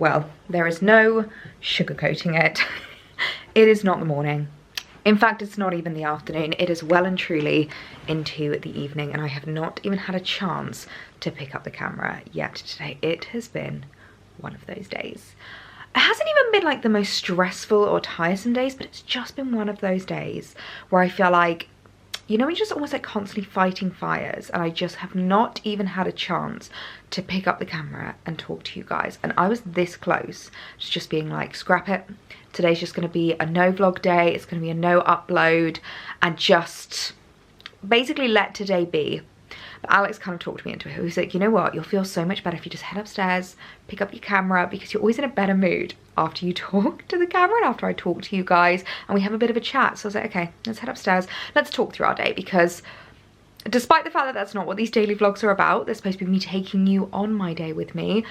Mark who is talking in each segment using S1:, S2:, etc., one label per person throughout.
S1: Well, there is no sugarcoating it. It is not the morning. In fact, it's not even the afternoon. It is well and truly into the evening, and I have not even had a chance to pick up the camera yet today. It has been one of those days. It hasn't even been like the most stressful or tiresome days, but it's just been one of those days where I feel like, you know, you're just almost like constantly fighting fires, and I just have not even had a chance to pick up the camera and talk to you guys. And I was this close to just being like, scrap it. Today's just going to be a no vlog day. It's going to be a no upload, and just basically let today be. But Alex kind of talked me into it. He was like, you know what, you'll feel so much better if you just head upstairs, pick up your camera, because you're always in a better mood after you talk to the camera and after I talk to you guys and we have a bit of a chat. So I was like, okay, let's head upstairs, let's talk through our day, because despite the fact that that's not what these daily vlogs are about, they're supposed to be me taking you on my day with me,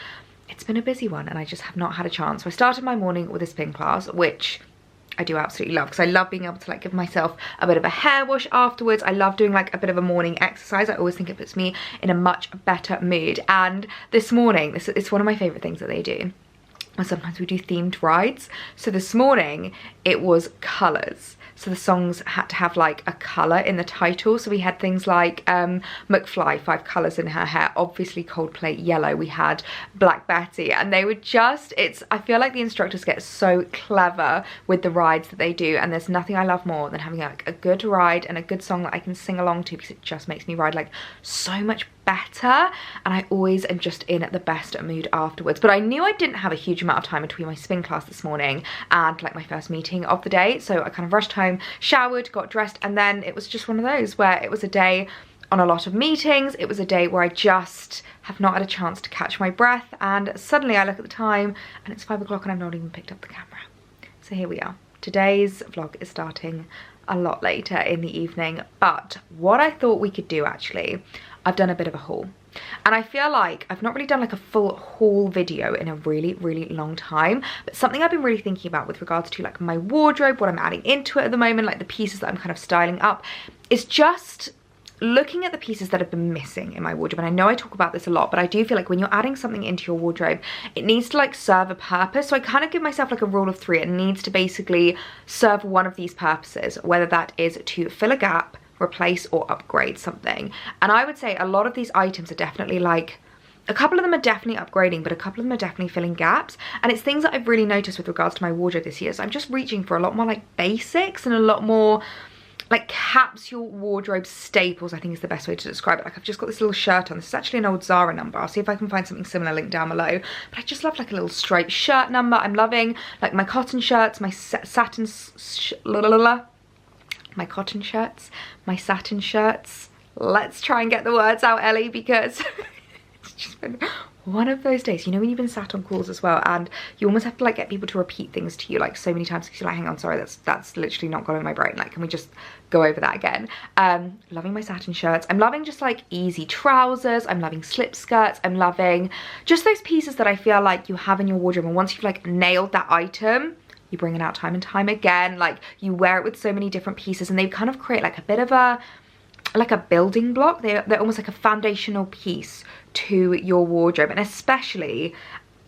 S1: it's been a busy one and I just have not had a chance. So I started my morning with a spin class, which I do absolutely love, because I love being able to like give myself a bit of a hair wash afterwards. I love doing like a bit of a morning exercise. I always think it puts me in a much better mood. And this morning, it's one of my favorite things that they do. And sometimes we do themed rides. So this morning it was colours. So the songs had to have like a colour in the title. So we had things like McFly, 5 colours in her hair, obviously Coldplay, yellow. We had Black Betty, and they were just, I feel like the instructors get so clever with the rides that they do, and there's nothing I love more than having like a good ride and a good song that I can sing along to, because it just makes me ride like so much better, and I always am just in the best mood afterwards. But I knew I didn't have a huge amount of time between my spin class this morning and like my first meeting of the day, so I kind of rushed home, showered, got dressed, and then it was just one of those where it was a day on a lot of meetings. It was a day where I just have not had a chance to catch my breath, and suddenly I look at the time and it's 5 o'clock and I've not even picked up the camera. So here we are. Today's vlog is starting a lot later in the evening, but what I thought we could do, actually, I've done a bit of a haul, and I feel like I've not really done like a full haul video in a really long time, but something I've been really thinking about with regards to like my wardrobe, what I'm adding into it at the moment, like the pieces that I'm kind of styling up, is just looking at the pieces that have been missing in my wardrobe. And I know I talk about this a lot, but I do feel like when you're adding something into your wardrobe, it needs to like serve a purpose. So I kind of give myself like a rule of 3. It needs to basically serve one of these purposes, whether that is to fill a gap, replace, or upgrade something. And I would say a lot of these items are definitely like, a couple of them are definitely upgrading, but a couple of them are definitely filling gaps. And it's things that I've really noticed with regards to my wardrobe this year. So I'm just reaching for a lot more like basics and a lot more like capsule wardrobe staples, I think is the best way to describe it. Like I've just got this little shirt on. This is actually an old Zara number. I'll see if I can find something similar linked down below. But I just love like a little striped shirt number. I'm loving like my cotton shirts, my satin my cotton shirts, my satin shirts. Let's try and get the words out, Ellie, because it's just been one of those days. You know when you've been sat on calls as well and you almost have to like get people to repeat things to you like so many times, because you're like, hang on, sorry, that's literally not gone in my brain, like can we just go over that again? Loving my satin shirts. I'm loving just like easy trousers. I'm loving slip skirts. I'm loving just those pieces that I feel like you have in your wardrobe, and once you've like nailed that item, you bring it out time and time again. Like you wear it with so many different pieces, and they kind of create like a bit of a building block. They're almost like a foundational piece to your wardrobe, and especially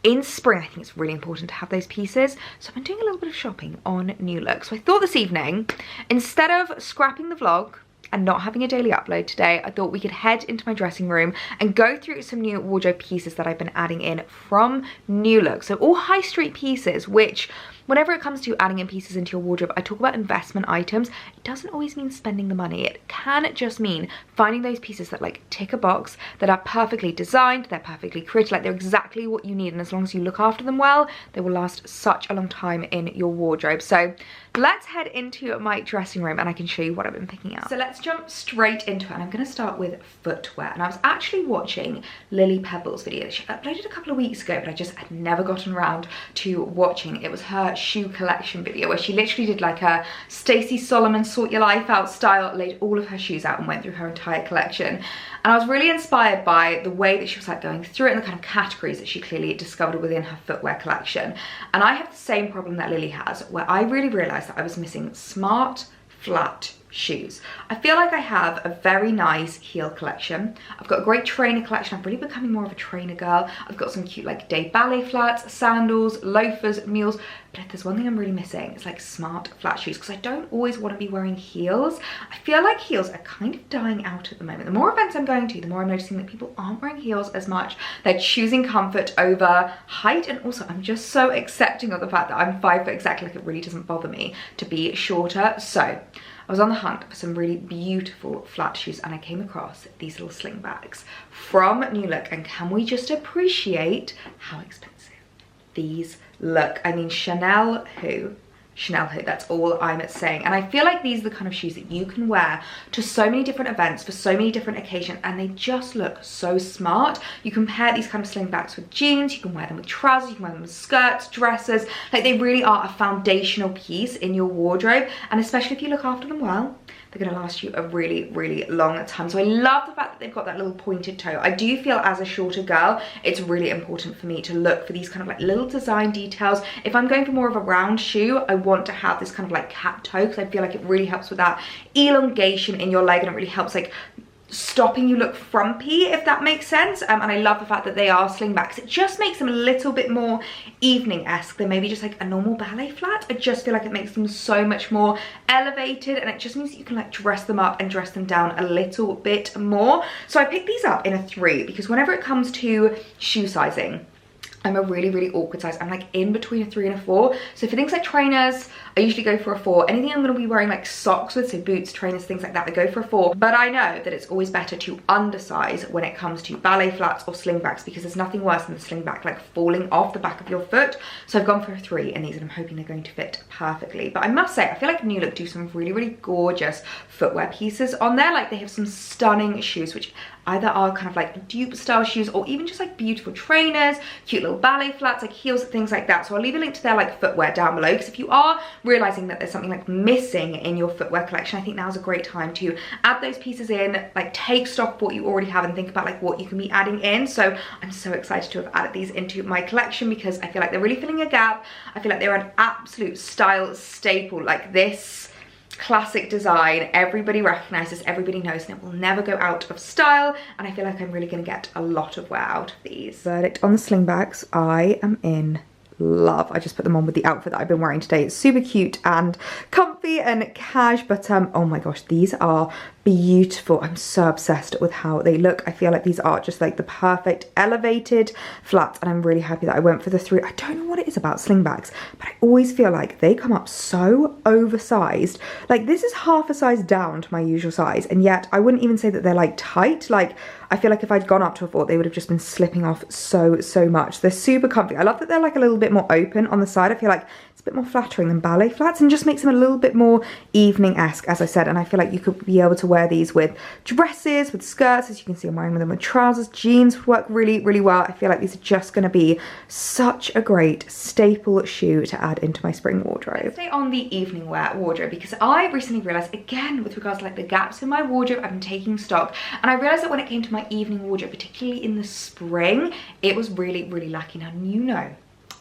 S1: in spring I think it's really important to have those pieces. So I've been doing a little bit of shopping on New Look. So I thought this evening, instead of scrapping the vlog and not having a daily upload today, I thought we could head into my dressing room and go through some new wardrobe pieces that I've been adding in from New Look. So all high street pieces, which whenever it comes to adding in pieces into your wardrobe, I talk about investment items. It doesn't always mean spending the money. It can just mean finding those pieces that like tick a box, that are perfectly designed, they're perfectly created, like they're exactly what you need, and as long as you look after them well, they will last such a long time in your wardrobe. So let's head into my dressing room and I can show you what I've been picking out. So let's jump straight into it, and I'm going to start with footwear. And I was actually watching Lily Pebble's video that she uploaded a couple of weeks ago, but I just had never gotten around to watching. It was her shoe collection video where she literally did like a Stacey Solomon sort your life out style, laid all of her shoes out and went through her entire collection. And I was really inspired by the way that she was like going through it and the kind of categories that she clearly discovered within her footwear collection. And I have the same problem that Lily has, where I really realized that I was missing smart, flat shoes. I feel like I have a very nice heel collection. I've got a great trainer collection. I'm really becoming more of a trainer girl. I've got some cute like day ballet flats, sandals, loafers, mules. But if there's one thing I'm really missing, it's like smart flat shoes, because I don't always want to be wearing heels. I feel like heels are kind of dying out at the moment. The more events I'm going to, the more I'm noticing that people aren't wearing heels as much. They're choosing comfort over height, and also I'm just so accepting of the fact that I'm 5 foot exactly. Like, it really doesn't bother me to be shorter. So I was on the hunt for some really beautiful flat shoes, and I came across these little sling bags from New Look, and can we just appreciate how expensive these look? I mean, Chanel who, that's all I'm saying. And I feel like these are the kind of shoes that you can wear to so many different events for so many different occasions, and they just look so smart. You can pair these kind of slingbacks with jeans, you can wear them with trousers, you can wear them with skirts, dresses. Like, they really are a foundational piece in your wardrobe, and especially if you look after them well, they're gonna last you a really, really long time. So I love the fact that they've got that little pointed toe. I do feel as a shorter girl, it's really important for me to look for these kind of like little design details. If I'm going for more of a round shoe, I want to have this kind of like cat toe, because I feel like it really helps with that elongation in your leg, and it really helps like stopping you look frumpy, if that makes sense. And I love the fact that they are slingbacks. It just makes them a little bit more evening-esque than maybe just like a normal ballet flat. I just feel like it makes them so much more elevated, and it just means that you can like dress them up and dress them down a little bit more. So I picked these up in a 3, because whenever it comes to shoe sizing, I'm a really, really awkward size. I'm like in between a 3 and a 4. So for things like trainers, I usually go for a 4. Anything I'm going to be wearing like socks with, so boots, trainers, things like that, I go for a 4. But I know that it's always better to undersize when it comes to ballet flats or slingbacks, because there's nothing worse than the slingback like falling off the back of your foot. So I've gone for a 3 in these, and I'm hoping they're going to fit perfectly. But I must say, I feel like New Look do some really, really gorgeous footwear pieces on there. Like, they have some stunning shoes, which either are kind of like dupe style shoes, or even just like beautiful trainers, cute little ballet flats, like heels, things like that. So I'll leave a link to their like footwear down below, because if you are realizing that there's something like missing in your footwear collection, I think now's a great time to add those pieces in, like take stock of what you already have and think about like what you can be adding in. So I'm so excited to have added these into my collection, because I feel like they're really filling a gap. I feel like they're an absolute style staple. Like, this classic design, everybody recognizes, everybody knows, and it will never go out of style, and I feel like I'm really going to get a lot of wear out of these. Verdict on the slingbacks, I am in love. I just put them on with the outfit that I've been wearing today. It's super cute and comfy and cash, but oh my gosh, these are beautiful. I'm so obsessed with how they look. I feel like these are just like the perfect elevated flats, and I'm really happy that I went for the 3. I don't know what it is about slingbacks, but I always feel like they come up so oversized. Like, this is half a size down to my usual size, and yet I wouldn't even say that they're like tight. Like, I feel like if I'd gone up to a 4, they would have just been slipping off so much. They're super comfy. I love that they're like a little bit more open on the side. I feel like it's a bit more flattering than ballet flats, and just makes them a little bit more evening-esque, as I said. And I feel like you could be able to wear these with dresses, with skirts. As you can see, I'm wearing them with trousers. Jeans would work really, really well. I feel like these are just going to be such a great staple shoe to add into my spring wardrobe. Let's stay on the evening wear wardrobe, because I recently realized, again, with regards to like the gaps in my wardrobe, I've been taking stock, and I realized that when it came to my evening wardrobe, particularly in the spring, it was really, really lacking. Now, you know,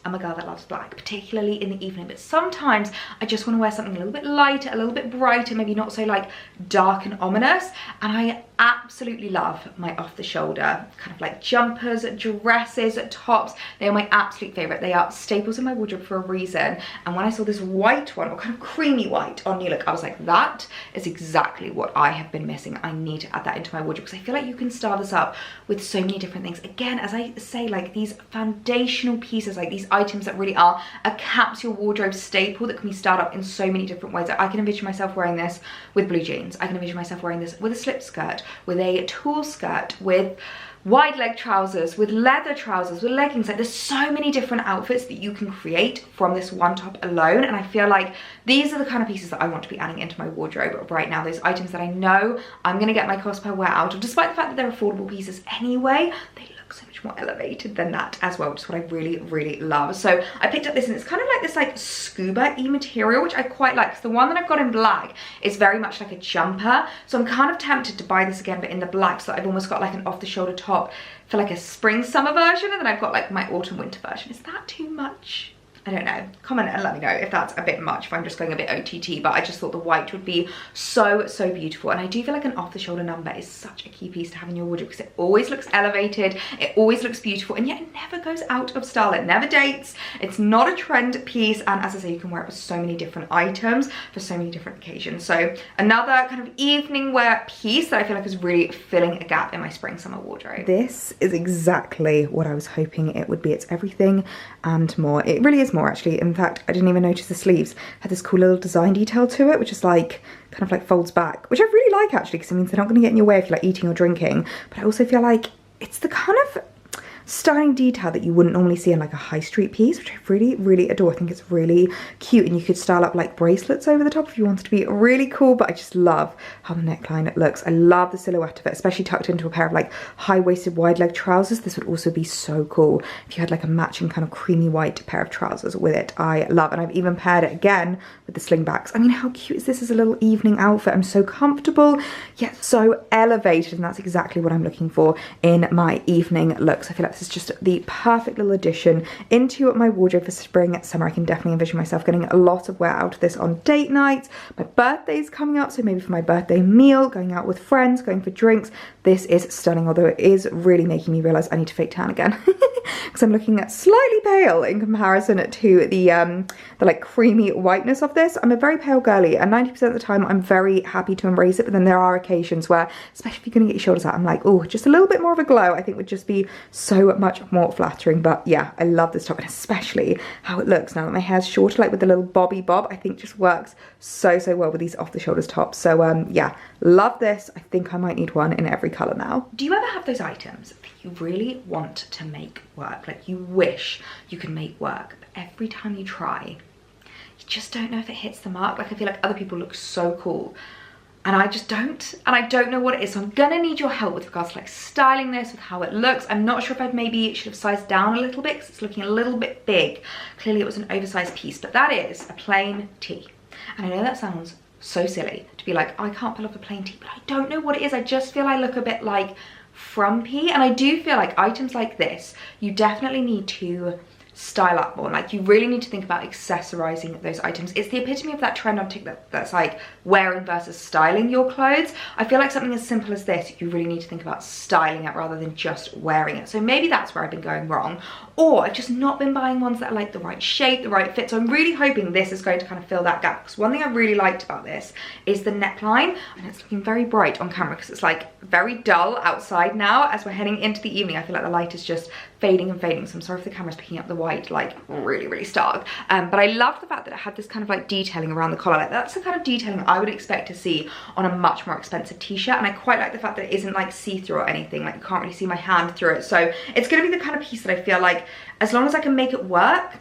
S1: I'm a girl that loves black, particularly in the evening, but sometimes I just want to wear something a little bit lighter, a little bit brighter, maybe not so like dark and ominous. And I absolutely love my off-the-shoulder kind of like jumpers, dresses, tops. They are my absolute favorite. They are staples in my wardrobe for a reason. And when I saw this white one, or kind of creamy white on New Look, I was like, that is exactly what I have been missing. I need to add that into my wardrobe, because I feel like you can style this up with so many different things. Again, as I say, like these foundational pieces, like these items that really are a capsule wardrobe staple that can be styled up in so many different ways. I can envision myself wearing this with blue jeans. I can envision myself wearing this with a slip skirt, with a tulle skirt, with wide leg trousers, with leather trousers, with leggings. Like, there's so many different outfits that you can create from this one top alone, and I feel like these are the kind of pieces that I want to be adding into my wardrobe right now. Those items that I know I'm going to get my cost per wear out of, despite the fact that they're affordable pieces anyway. They look so much more elevated than that as well, which is what I really, really love. So I picked up this, and it's kind of like this like scuba-y material, which I quite like, because the one that I've got in black is very much like a jumper. So I'm kind of tempted to buy this again, but in the black, so that I've almost got like an off-the-shoulder top for like a spring summer version, and then I've got like my autumn winter version. Is that too much? I don't know, comment and let me know if that's a bit much, if I'm just going a bit OTT, but I just thought the white would be so beautiful. And I do feel like an off-the-shoulder number is such a key piece to have in your wardrobe because it always looks elevated, it always looks beautiful, and yet it never goes out of style, it never dates, it's not a trend piece, and as I say, you can wear it with so many different items for so many different occasions. So another kind of evening wear piece that I feel like is really filling a gap in my spring summer wardrobe. This is exactly what I was hoping it would be. It's everything and more. It really is more, actually. In fact, I didn't even notice the sleeves had this cool little design detail to it, which is like kind of like folds back, which I really like, actually, because it means they're not going to get in your way if you're like eating or drinking. But I also feel like it's the kind of styling detail that you wouldn't normally see in like a high street piece, which I really adore. I think it's really cute, and you could style up like bracelets over the top if you wanted to be really cool. But I just love how the neckline looks. I love the silhouette of it, especially tucked into a pair of like high-waisted wide leg trousers. This would also be so cool if you had like a matching kind of creamy white pair of trousers with it. I love, and I've even paired it again with the slingbacks. I mean, how cute is this as a little evening outfit? I'm so comfortable yet so elevated, and that's exactly what I'm looking for in my evening looks. I feel like this is just the perfect little addition into my wardrobe for spring, summer. I can definitely envision myself getting a lot of wear out of this on date nights. My birthday's coming up, so maybe for my birthday meal, going out with friends, going for drinks. This is stunning, although it is really making me realise I need to fake tan again because I'm looking at slightly pale in comparison to the like creamy whiteness of this. I'm a very pale girly, and 90% of the time I'm very happy to embrace it, but then there are occasions where, especially if you're going to get your shoulders out, I'm like, oh, just a little bit more of a glow I think would just be so much more flattering. But yeah, I love this top, and especially how it looks now that my hair's shorter, like with the little bobby bob. I think just works so well with these off the shoulders tops. So yeah, love this. I think I might need one in every colour now. Do you ever have those items that you really want to make work, like you wish you could make work, but every time you try, you just don't know if it hits the mark? Like, I feel like other people look so cool and I just don't, and I don't know what it is. So I'm gonna need your help with regards to like styling this, with how it looks. I'm not sure if I'd maybe should have sized down a little bit because it's looking a little bit big. Clearly it was an oversized piece, but that is a plain tee. And I know that sounds so silly to be like, I can't pull off a plain tee, but I don't know what it is. I just feel I look a bit like frumpy, and I do feel like items like this, you definitely need to style up more. Like, you really need to think about accessorizing those items. It's the epitome of that trend on TikTok that's like wearing versus styling your clothes. I feel like something as simple as this, you really need to think about styling it rather than just wearing it. So maybe that's where I've been going wrong, or I've just not been buying ones that are like the right shape, the right fit. So I'm really hoping this is going to kind of fill that gap, because one thing I really liked about this is the neckline, and it's looking very bright on camera because it's like very dull outside now. As we're heading into the evening, I feel like the light is just fading and fading, so I'm sorry if the camera's picking up the white like really stark, but I love the fact that it had this kind of like detailing around the collar. Like, that's the kind of detailing I would expect to see on a much more expensive t-shirt, and I quite like the fact that it isn't like see-through or anything. Like, you can't really see my hand through it, so it's going to be the kind of piece that I feel like, as long as I can make it work,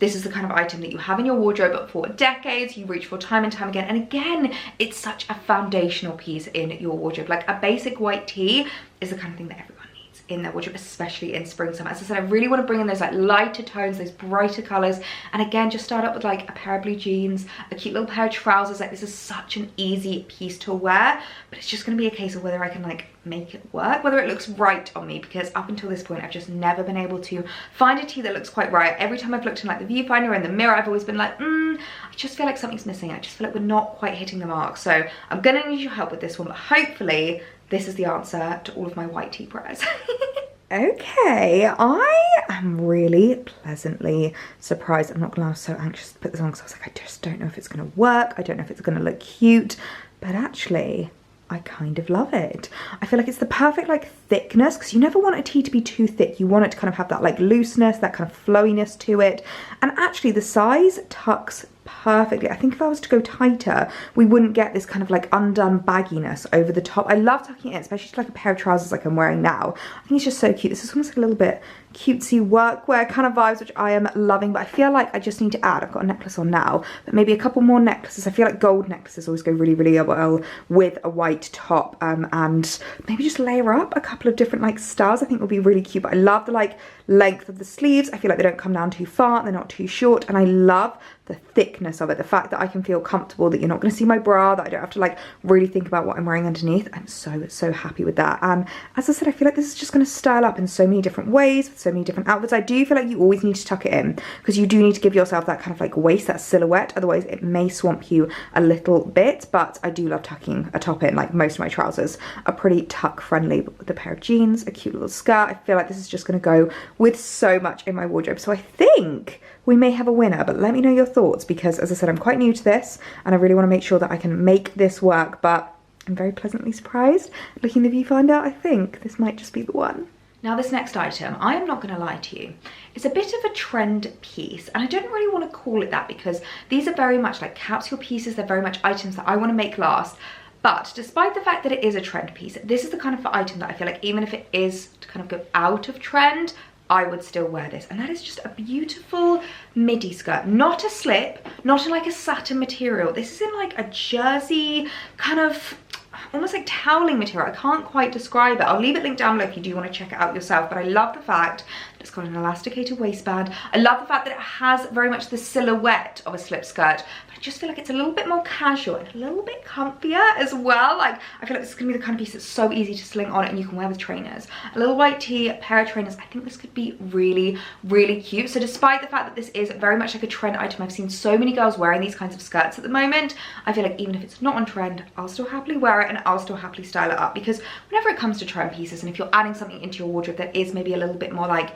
S1: this is the kind of item that you have in your wardrobe for decades, you reach for time and time again. And again, it's such a foundational piece in your wardrobe. Like, a basic white tee is the kind of thing that everyone in their wardrobe, especially in spring summer. As I said, I really want to bring in those like lighter tones, those brighter colors, and again, just start up with like a pair of blue jeans, a cute little pair of trousers. Like, this is such an easy piece to wear, but it's just going to be a case of whether I can like make it work, whether it looks right on me, because up until this point I've just never been able to find a tee that looks quite right. Every time I've looked in like the viewfinder or in the mirror, I've always been like, I just feel like something's missing. I just feel like we're not quite hitting the mark. So I'm gonna need your help with this one, but hopefully this is the answer to all of my white tee prayers. Okay, I am really pleasantly surprised. I'm not gonna lie, I was so anxious to put this on because I was like, I just don't know if it's gonna work. I don't know if it's gonna look cute, but actually, I kind of love it. I feel like it's the perfect like thickness, because you never want a tee to be too thick. You want it to kind of have that like looseness, that kind of flowiness to it. And actually the size tucks perfectly. I think if I was to go tighter, we wouldn't get this kind of like undone bagginess over the top. I love tucking it in, especially to like a pair of trousers like I'm wearing now. I think it's just so cute. This is almost like a little bit cutesy workwear kind of vibes, which I am loving, but I feel like I just need to add, I've got a necklace on now, but maybe a couple more necklaces. I feel like gold necklaces always go really well with a white top, and maybe just layer up a couple of different like styles. I think will be really cute. But I love the like length of the sleeves. I feel like they don't come down too far, they're not too short, and I love the thick thickness of it, the fact that I can feel comfortable, that you're not going to see my bra, that I don't have to like really think about what I'm wearing underneath. I'm so happy with that. And as I said, I feel like this is just going to style up in so many different ways, with so many different outfits. I do feel like you always need to tuck it in, because you do need to give yourself that kind of like waist, that silhouette, otherwise it may swamp you a little bit. But I do love tucking a top in. Like most of my trousers are pretty tuck friendly, but with a pair of jeans, a cute little skirt, I feel like this is just going to go with so much in my wardrobe. So I think we may have a winner, but let me know your thoughts, because as I said, I'm quite new to this and I really want to make sure that I can make this work. But I'm very pleasantly surprised. Looking at the viewfinder, I think this might just be the one. Now this next item, I am not going to lie to you, it's a bit of a trend piece, and I don't really want to call it that, because these are very much like capsule pieces. They're very much items that I want to make last. But despite the fact that it is a trend piece, this is the kind of item that I feel like even if it is to kind of go out of trend, I would still wear this. And that is just a beautiful midi skirt, not a slip, not in like a satin material. This is in like a jersey kind of almost like toweling material. I can't quite describe it. I'll leave it linked down below if you do want to check it out yourself. But I love the fact that it's got an elasticated waistband. I love the fact that it has very much the silhouette of a slip skirt, but I just feel like it's a little bit more casual and a little bit comfier as well. Like I feel like this is gonna be the kind of piece that's so easy to sling on and you can wear with trainers. A little white tee, a pair of trainers. I think this could be really cute. So despite the fact that this is very much like a trend item, I've seen so many girls wearing these kinds of skirts at the moment. I feel like even if it's not on trend, I'll still happily wear it and I'll still happily style it up, because whenever it comes to trend pieces, and if you're adding something into your wardrobe that is maybe a little bit more like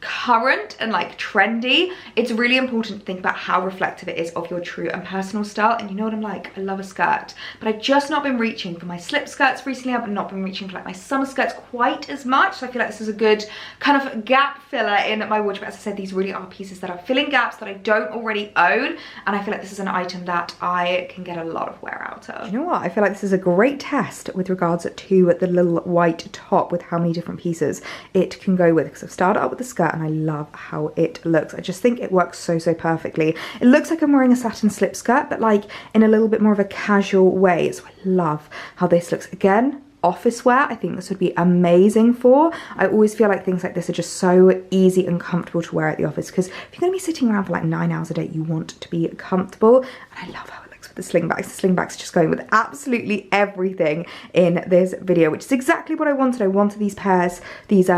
S1: current and like trendy, it's really important to think about how reflective it is of your true and personal style. And you know what I'm like, I love a skirt, but I've just not been reaching for my slip skirts recently. I've not been reaching for like my summer skirts quite as much, so I feel like this is a good kind of gap filler in my wardrobe. As I said, these really are pieces that are filling gaps that I don't already own, and I feel like this is an item that I can get a lot of wear out of. You know what, I feel like this is a great test with regards to the little white top, with how many different pieces it can go with, because I've started out with the skirt and I love how it looks. I just think it works so perfectly. It looks like I'm wearing a satin slip skirt, but like in a little bit more of a casual way. So I love how this looks. Again, office wear, I think this would be amazing for. I always feel like things like this are just so easy and comfortable to wear at the office, because if you're going to be sitting around for like 9 hours a day, you want to be comfortable. And I love how it looks with the slingbacks. The slingbacks are just going with absolutely everything in this video, which is exactly what I wanted. I wanted these pairs, these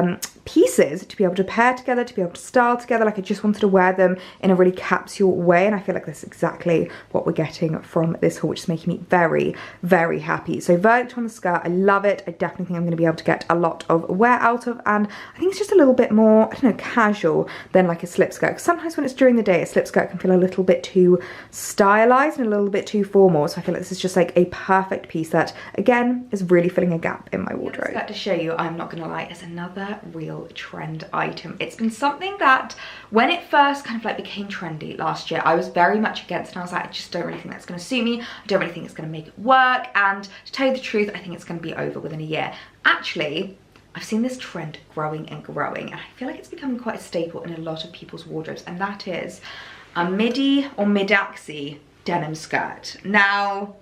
S1: pieces to be able to pair together, to be able to style together. Like I just wanted to wear them in a really capsule way, and I feel like that's exactly what we're getting from this haul, which is making me very happy. So verdict on the skirt, I love it. I definitely think I'm going to be able to get a lot of wear out of, and I think it's just a little bit more, I don't know, casual than like a slip skirt, because sometimes when it's during the day, a slip skirt can feel a little bit too stylized and a little bit too formal. So I feel like this is just like a perfect piece that again is really filling a gap in my wardrobe. To show you, I'm not gonna lie, is another real trend item. It's been something that when it first kind of like became trendy last year, I was very much against, and I was like, I just don't really think that's going to suit me. I don't really think it's going to make it work, and to tell you the truth, I think it's going to be over within a year. Actually, I've seen this trend growing and I feel like it's becoming quite a staple in a lot of people's wardrobes, and that is a midi or mid-axi denim skirt. Now,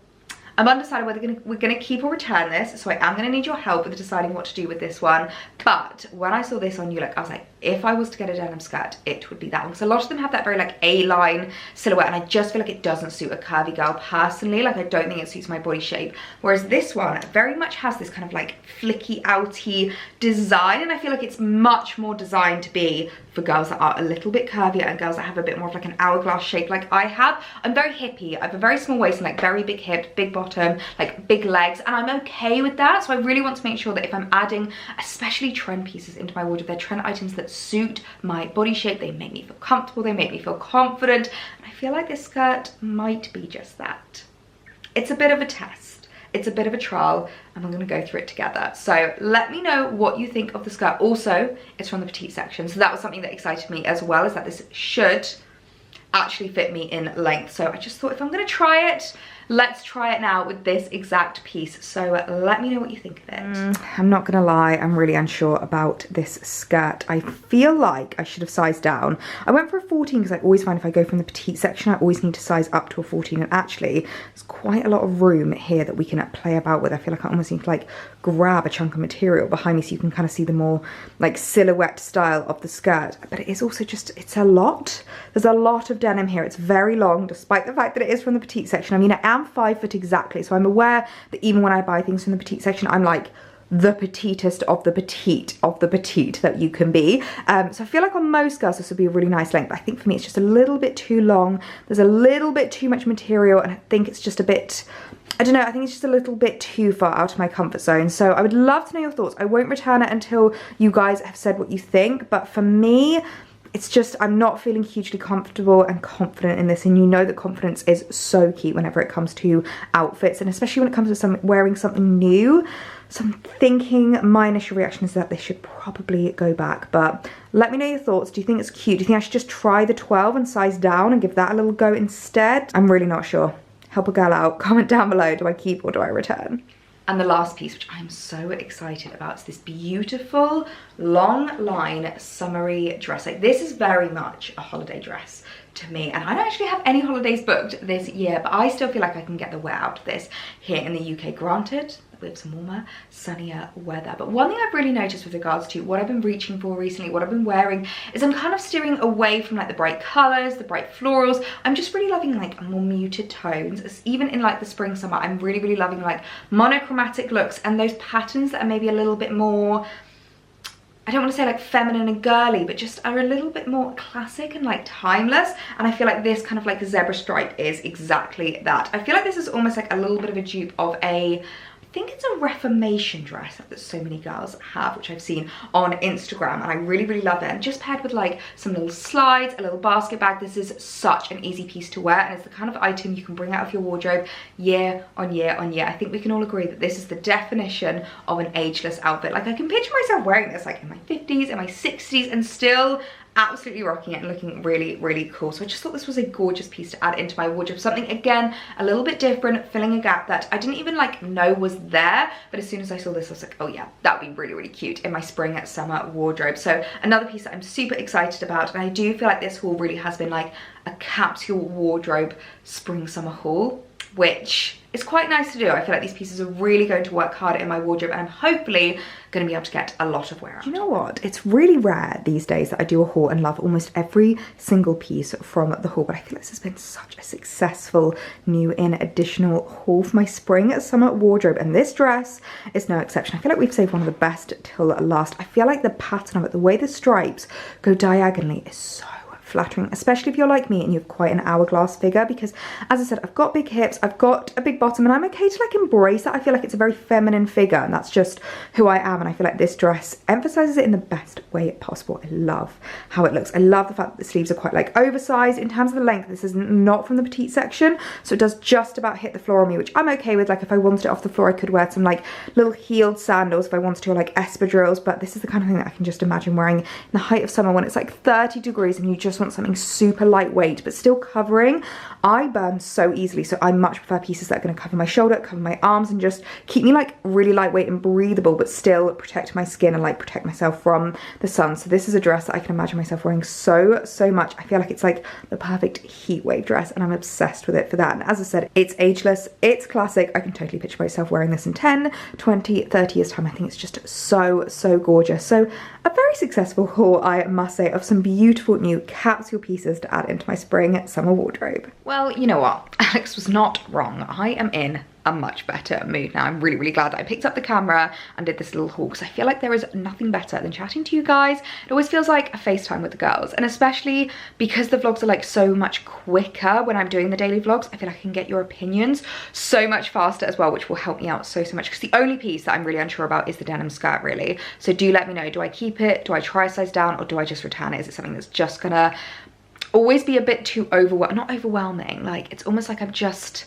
S1: I'm undecided whether we're gonna keep or return this, so I am gonna need your help with deciding what to do with this one. But when I saw this on newlook, I was like, if I was to get a denim skirt, it would be that one. Because a lot of them have that very like A-line silhouette, and I just feel like it doesn't suit a curvy girl personally. Like I don't think it suits my body shape. Whereas this one very much has this kind of like flicky outy design, and I feel like it's much more designed to be for girls that are a little bit curvier and girls that have a bit more of like an hourglass shape like I have. I'm very hippie. I have a very small waist and like very big hips, big bottom, like big legs, and I'm okay with that. So I really want to make sure that if I'm adding especially trend pieces into my wardrobe, they're trend items that suit my body shape. They make me feel comfortable, they make me feel confident, and I feel like this skirt might be just that. It's a bit of a test, it's a bit of a trial, and we're going to go through it together. So let me know what you think of the skirt. Also, it's from the petite section, so that was something that excited me as well, is that this should actually fit me in length. So I just thought, if I'm going to try it, let's try it now with this exact piece. So let me know what you think of it. I'm not gonna lie, I'm really unsure about this skirt. I feel like I should have sized down. I went for a 14 because I always find if I go from the petite section, I always need to size up to a 14, and actually there's quite a lot of room here that we can play about with. I feel like I almost need to like grab a chunk of material behind me so you can kind of see the more like silhouette style of the skirt, but it is also just, it's a lot. There's a lot of denim here. It's very long, despite the fact that it is from the petite section. I mean, I am 5 foot exactly, so I'm aware that even when I buy things from the petite section, I'm like the petitest of the petite that you can be. So I feel like on most girls this would be a really nice length, but I think for me it's just a little bit too long. There's a little bit too much material, and I think it's just a bit, I don't know, I think it's just a little bit too far out of my comfort zone. So I would love to know your thoughts. I won't return it until you guys have said what you think, but for me, it's just, I'm not feeling hugely comfortable and confident in this, and you know that confidence is so key whenever it comes to outfits, and especially when it comes to wearing something new. So I'm thinking my initial reaction is that they should probably go back, but let me know your thoughts. Do you think it's cute? Do you think I should just try the 12 and size down and give that a little go instead? I'm really not sure. Help a girl out. Comment down below, do I keep or do I return? And the last piece, which I'm so excited about, is this beautiful long line summery dress. Like, this is very much a holiday dress to me, and I don't actually have any holidays booked this year, but I still feel like I can get the wear out of this here in the UK. Granted, we have some warmer, sunnier weather, but one thing I've really noticed with regards to what I've been reaching for recently, what I've been wearing, is I'm kind of steering away from like the bright colors, the bright florals. I'm just really loving like more muted tones. Even in like the spring, summer, I'm really loving like monochromatic looks and those patterns that are maybe a little bit more, I don't want to say like feminine and girly, but just are a little bit more classic and like timeless. And I feel like this kind of like zebra stripe is exactly that. I feel like this is almost like a little bit of a dupe of a, I think it's a Reformation dress that so many girls have, which I've seen on Instagram, and I really love it. And just paired with like some little slides, a little basket bag, this is such an easy piece to wear, and it's the kind of item you can bring out of your wardrobe year on year on year. I think we can all agree that this is the definition of an ageless outfit. Like, I can picture myself wearing this like in my 50s, in my 60s, and still absolutely rocking it and looking really cool. So I just thought this was a gorgeous piece to add into my wardrobe. Something, again, a little bit different, filling a gap that I didn't even like know was there, but as soon as I saw this I was like, oh yeah, that would be really cute in my spring summer wardrobe. So another piece that I'm super excited about, and I do feel like this haul really has been like a capsule wardrobe spring summer haul, which is quite nice to do. I feel like these pieces are really going to work hard in my wardrobe, and I'm hopefully going to be able to get a lot of wear out. You know what? It's really rare these days that I do a haul and love almost every single piece from the haul, but I feel like this has been such a successful new in additional haul for my spring summer wardrobe, and this dress is no exception. I feel like we've saved one of the best till last. I feel like the pattern of it, the way the stripes go diagonally, is so flattering, especially if you're like me and you have quite an hourglass figure, because as I said, I've got big hips, I've got a big bottom, and I'm okay to like embrace that. I feel like it's a very feminine figure, and that's just who I am, and I feel like this dress emphasizes it in the best way possible. I love how it looks. I love the fact that the sleeves are quite like oversized. In terms of the length, this is not from the petite section, so it does just about hit the floor on me, which I'm okay with. Like, if I wanted it off the floor, I could wear some like little heeled sandals if I wanted to, or like espadrilles, but this is the kind of thing that I can just imagine wearing in the height of summer when it's like 30 degrees and you just want something super lightweight but still covering. I burn so easily, so I much prefer pieces that are going to cover my shoulder, cover my arms, and just keep me like really lightweight and breathable, but still protect my skin and like protect myself from the sun. So this is a dress that I can imagine myself wearing so much. I feel like it's like the perfect heat wave dress, and I'm obsessed with it for that. And as I said, it's ageless, it's classic. I can totally picture myself wearing this in 10, 20, 30 years time. I think it's just so gorgeous. So a very successful haul, I must say, of some beautiful new capsule pieces to add into my spring summer wardrobe. Well, you know what? Alex was not wrong. I am in a much better mood now. I'm really glad that I picked up the camera and did this little haul, because I feel like there is nothing better than chatting to you guys. It always feels like a FaceTime with the girls, and especially because the vlogs are like so much quicker when I'm doing the daily vlogs, I feel like I can get your opinions so much faster as well, which will help me out so much, because the only piece that I'm really unsure about is the denim skirt, really. So do let me know, do I keep it, do I try a size down, or do I just return it? Is it something that's just gonna always be a bit too not overwhelming, like it's almost like I'm just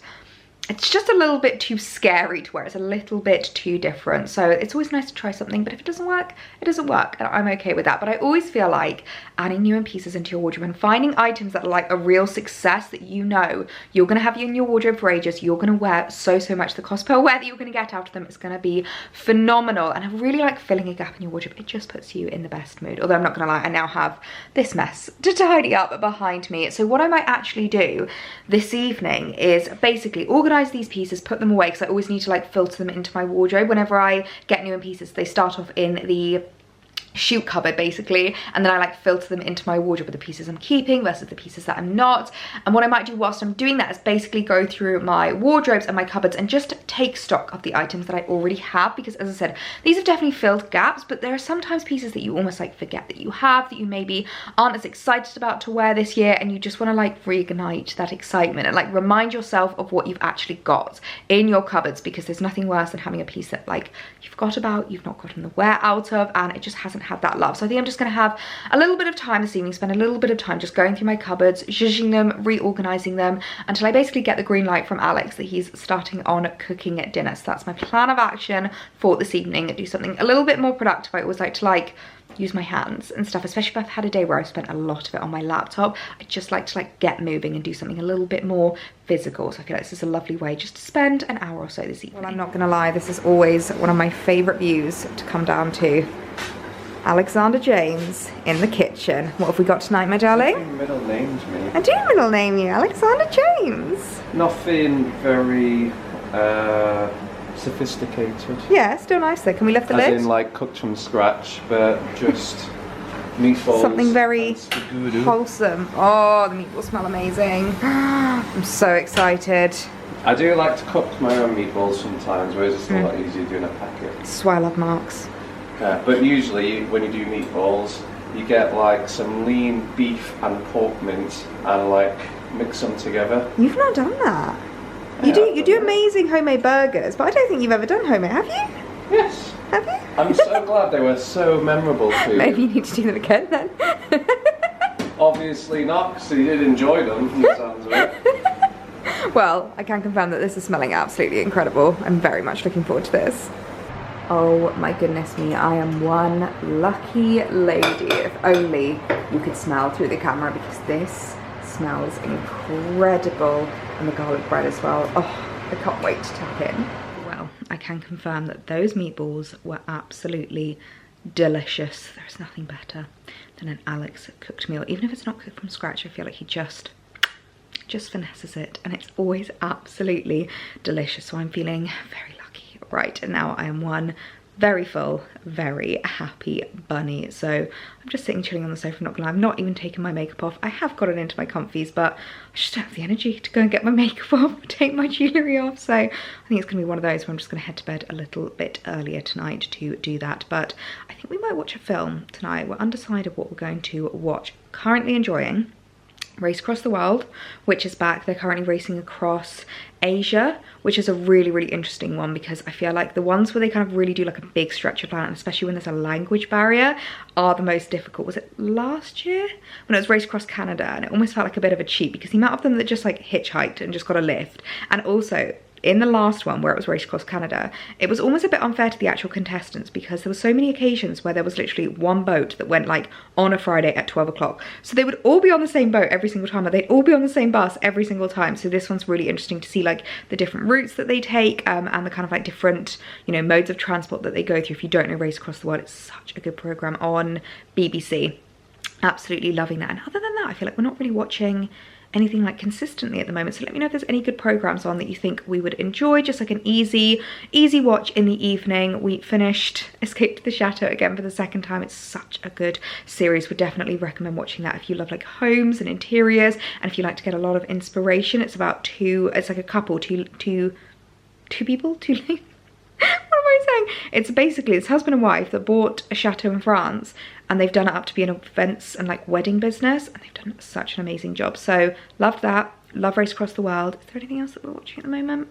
S1: it's just a little bit too scary to wear. It's a little bit too different. So it's always nice to try something, but if it doesn't work, it doesn't work, and I'm okay with that. But I always feel like adding new pieces into your wardrobe and finding items that are like a real success that you know you're gonna have in your wardrobe for ages, you're gonna wear so much. The cost per wear that you're gonna get out of them is gonna be phenomenal. And I really like filling a gap in your wardrobe. It just puts you in the best mood. Although I'm not gonna lie, I now have this mess to tidy up behind me. So what I might actually do this evening is basically organize these pieces, put them away, because I always need to like filter them into my wardrobe. Whenever I get new pieces, they start off in the shoot cupboard basically, and then I like filter them into my wardrobe with the pieces I'm keeping versus the pieces that I'm not. And what I might do whilst I'm doing that is basically go through my wardrobes and my cupboards and just take stock of the items that I already have, because as I said, these have definitely filled gaps, but there are sometimes pieces that you almost like forget that you have, that you maybe aren't as excited about to wear this year, and you just want to like reignite that excitement and like remind yourself of what you've actually got in your cupboards, because there's nothing worse than having a piece that like you forgot about, you've not gotten the wear out of, and it just hasn't had that love. So I think I'm just going to have a little bit of time this evening, spend a little bit of time just going through my cupboards, zhuzhing them, reorganizing them, until I basically get the green light from Alex that he's starting on cooking at dinner. So that's my plan of action for this evening. Do something a little bit more productive. I always like to like use my hands and stuff, especially if I've had a day where I've spent a lot of it on my laptop. I just like to like get moving and do something a little bit more physical. So I feel like this is a lovely way just to spend an hour or so this evening. Well, I'm not gonna lie, this is always one of my favorite views to come down to. Alexander James in the kitchen. What have we got tonight, my darling?
S2: You middle named me.
S1: I do middle name you, Alexander James.
S2: Nothing very sophisticated.
S1: Yeah, still nice though. Can we lift the lid?
S2: As in like cooked from scratch, but just meatballs.
S1: Something very wholesome. Oh, the meatballs smell amazing. I'm so excited.
S2: I do like to cook my own meatballs sometimes, whereas it's a lot easier doing a packet.
S1: That's why I love Mark's.
S2: But usually when you do meatballs, you get like some lean beef and pork mince and like mix them together.
S1: You've not done that. You do amazing homemade burgers, but I don't think you've ever done homemade, have you?
S2: Yes.
S1: Have you?
S2: I'm so glad they were so memorable to you.
S1: Maybe you need to do them again then.
S2: Obviously not, because you did enjoy them from the sounds of it.
S1: Well, I can confirm that this is smelling absolutely incredible. I'm very much looking forward to this. Oh my goodness me, I am one lucky lady. If only you could smell through the camera, because this smells incredible. And the garlic bread as well. Oh, I can't wait to tuck in. Well, I can confirm that those meatballs were absolutely delicious. There's nothing better than an Alex cooked meal. Even if it's not cooked from scratch, I feel like he just finesses it, and it's always absolutely delicious. So I'm feeling very lucky. Right, and now I am one very full, very happy bunny. So I'm just sitting chilling on the sofa, not gonna lie. I'm not even taking my makeup off. I have gotten into my comfies, but I just don't have the energy to go and get my makeup off, take my jewellery off. So I think it's gonna be one of those where I'm just gonna head to bed a little bit earlier tonight to do that. But I think we might watch a film tonight. We're undecided what we're going to watch. Currently enjoying Race Across the World, which is back. They're currently racing across Asia, which is a really interesting one, because I feel like the ones where they kind of really do like a big stretch of land, especially when there's a language barrier, are the most difficult. Was it last year when it was Race Across Canada? And it almost felt like a bit of a cheat, because the amount of them that just like hitchhiked and just got a lift. And also in the last one where it was Race Across Canada, it was almost a bit unfair to the actual contestants, because there were so many occasions where there was literally one boat that went like on a Friday at 12 o'clock. So they would all be on the same boat every single time, but they'd all be on the same bus every single time. So this one's really interesting to see like the different routes that they take, and the kind of like different, you know, modes of transport that they go through. If you don't know Race Across the World, it's such a good program on BBC. Absolutely loving that. And other than that, I feel like we're not really watching anything like consistently at the moment. So let me know if there's any good programs on that you think we would enjoy, just like an easy watch in the evening. We finished Escape to the Chateau again for the second time. It's such a good series. Would definitely recommend watching that if you love like homes and interiors, and if you like to get a lot of inspiration. It's about it's like a couple, two people, what am I saying? It's basically this husband and wife that bought a chateau in France, and they've done it up to be an events and like wedding business, and they've done such an amazing job. So loved that. Love Race Across the World. Is there anything else that we're watching at the moment?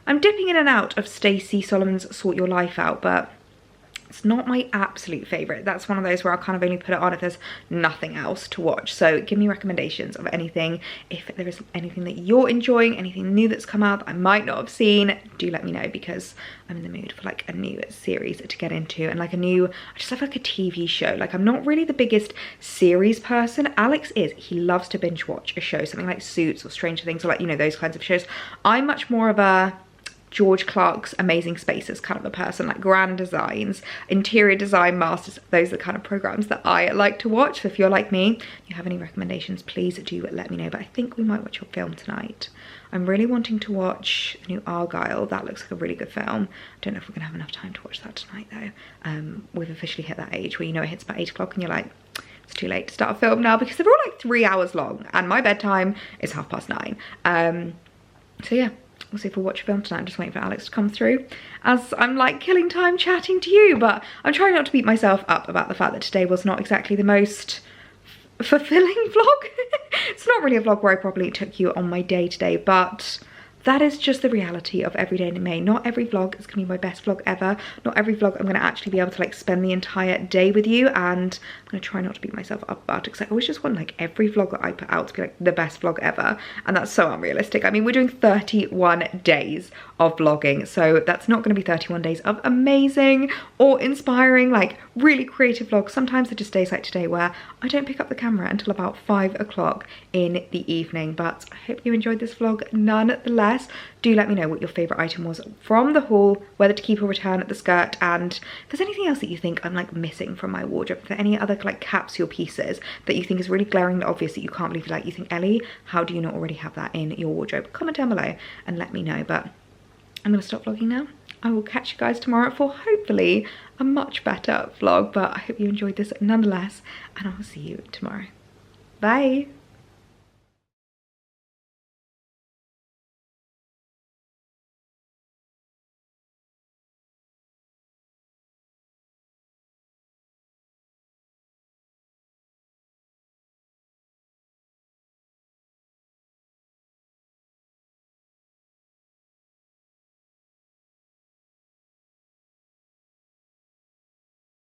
S1: I'm dipping in and out of Stacey Solomon's Sort Your Life Out, but It's not my absolute favourite. That's one of those where I'll kind of only put it on if there's nothing else to watch. So give me recommendations of anything. If there is anything that you're enjoying, anything new that's come out that I might not have seen, do let me know, because I'm in the mood for like a new series to get into, and like I just have like a TV show. Like I'm not really the biggest series person. Alex is. He loves to binge watch a show, something like Suits or Stranger Things, or like, you know, those kinds of shows. I'm much more of a George Clark's Amazing Spaces kind of a person, like Grand Designs, Interior Design Masters. Those are the kind of programs that I like to watch. So if you're like me, you have any recommendations, please do let me know. But I think we might watch your film tonight. I'm really wanting to watch the new Argyle. That looks like a really good film. I don't know if we're gonna have enough time to watch that tonight though. We've officially hit that age where, you know, it hits about 8 o'clock and you're like, it's too late to start a film now, because they're all like 3 hours long and my bedtime is 9:30. So yeah, we'll see if we'll watch a film tonight. I'm just waiting for Alex to come through, as I'm like killing time chatting to you. But I'm trying not to beat myself up about the fact that today was not exactly the most fulfilling vlog. It's not really a vlog where I probably took you on my day today, but that is just the reality of Everyday May. Not every vlog is gonna be my best vlog ever. Not every vlog I'm gonna actually be able to like spend the entire day with you, and I'm gonna try not to beat myself up about it, because I always just want like every vlog that I put out to be like the best vlog ever, and that's so unrealistic. I mean, we're doing 31 days of vlogging, so that's not gonna be 31 days of amazing or inspiring, like really creative vlogs. Sometimes they're just days like today where I don't pick up the camera until about 5 o'clock in the evening. But I hope you enjoyed this vlog nonetheless. Do let me know what your favourite item was from the haul, whether to keep or return the skirt, and if there's anything else that you think I'm like missing from my wardrobe, if there are any other like capsule pieces that you think is really glaringly obvious that you can't believe, like you think, Ellie, how do you not already have that in your wardrobe? Comment down below and let me know. But I'm gonna stop vlogging now. I will catch you guys tomorrow for hopefully a much better vlog, but I hope you enjoyed this nonetheless, and I will see you tomorrow. Bye.